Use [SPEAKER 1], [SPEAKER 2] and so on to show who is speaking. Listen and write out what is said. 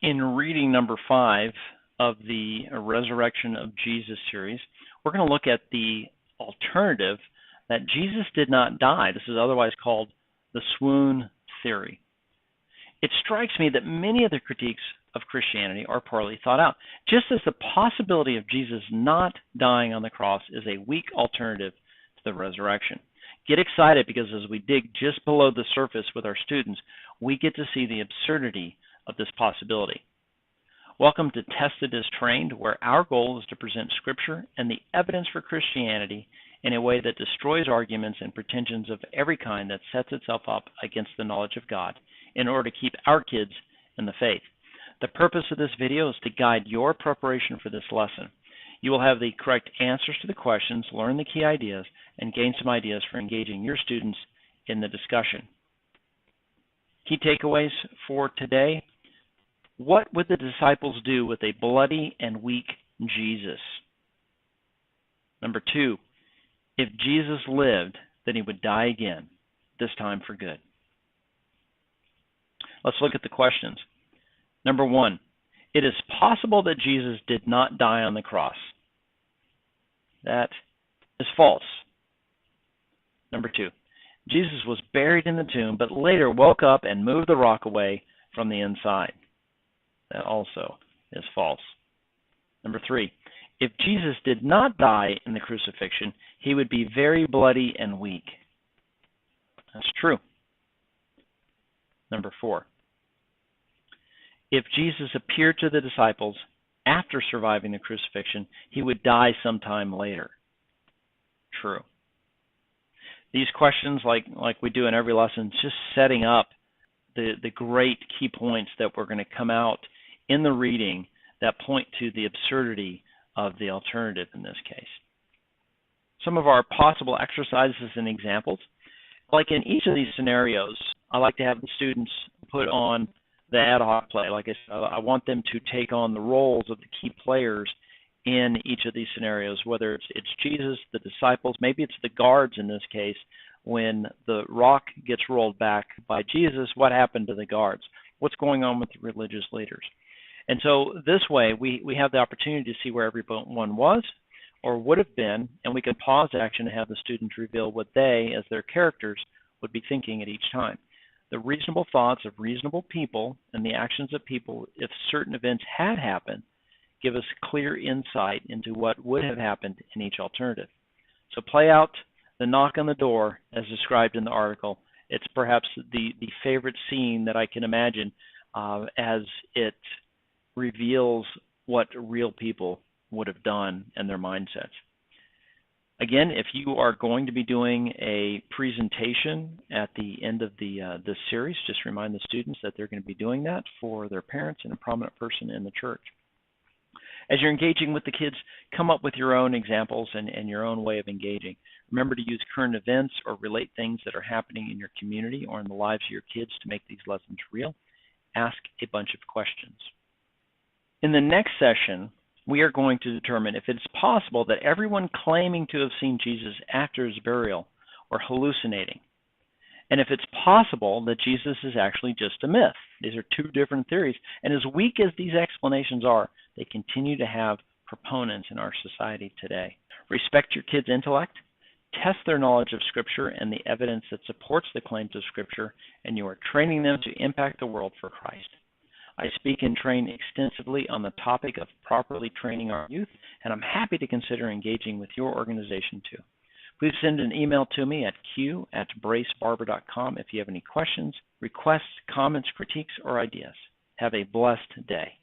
[SPEAKER 1] In reading number 5 of the Resurrection of Jesus series, we're going to look at the alternative that Jesus did not die. This is otherwise called the swoon theory. It strikes me that many of the critiques of Christianity are poorly thought out, just as the possibility of Jesus not dying on the cross is a weak alternative to the resurrection. Get excited, because as we dig just below the surface with our students, we get to see the absurdity of this possibility. Welcome to Tested as Trained, where our goal is to present Scripture and the evidence for Christianity in a way that destroys arguments and pretensions of every kind that sets itself up against the knowledge of God in order to keep our kids in the faith. The purpose of this video is to guide your preparation for this lesson. You will have the correct answers to the questions, learn the key ideas, and gain some ideas for engaging your students in the discussion. Key takeaways for today: what would the disciples do with a bloody and weak Jesus? Number 2, if Jesus lived, then he would die again, this time for good. Let's look at the questions. Number 1, it is possible that Jesus did not die on the cross. That is false. Number 2, Jesus was buried in the tomb, but later woke up and moved the rock away from the inside. That also is false. Number 3, if Jesus did not die in the crucifixion, he would be very bloody and weak. That's true. Number 4, if Jesus appeared to the disciples after surviving the crucifixion, he would die sometime later. True. These questions, like we do in every lesson, just setting up the great key points that we're going to come out in the reading that point to the absurdity of the alternative in this case. Some of our possible exercises and examples. Like in each of these scenarios, I like to have the students put on the ad hoc play. Like I said, I want them to take on the roles of the key players in each of these scenarios, whether it's Jesus, the disciples, maybe it's the guards in this case. When the rock gets rolled back by Jesus, what happened to the guards? What's going on with the religious leaders? And so this way, we have the opportunity to see where everyone was or would have been, and we can pause action and have the students reveal what they, as their characters, would be thinking at each time. The reasonable thoughts of reasonable people and the actions of people, if certain events had happened, give us clear insight into what would have happened in each alternative. So play out the knock on the door as described in the article. It's perhaps the favorite scene that I can imagine as it reveals what real people would have done and their mindsets. Again, if you are going to be doing a presentation at the end of this series, just remind the students that they're going to be doing that for their parents and a prominent person in the church. As you're engaging with the kids, come up with your own examples and your own way of engaging. Remember to use current events or relate things that are happening in your community or in the lives of your kids to make these lessons real. Ask a bunch of questions. In the next session, we are going to determine if it's possible that everyone claiming to have seen Jesus after his burial are hallucinating, and if it's possible that Jesus is actually just a myth. These are two different theories, and as weak as these explanations are, they continue to have proponents in our society today. Respect your kids' intellect, test their knowledge of Scripture and the evidence that supports the claims of Scripture, and you are training them to impact the world for Christ. I speak and train extensively on the topic of properly training our youth, and I'm happy to consider engaging with your organization too. Please send an email to me at q@bracebarber.com if you have any questions, requests, comments, critiques, or ideas. Have a blessed day.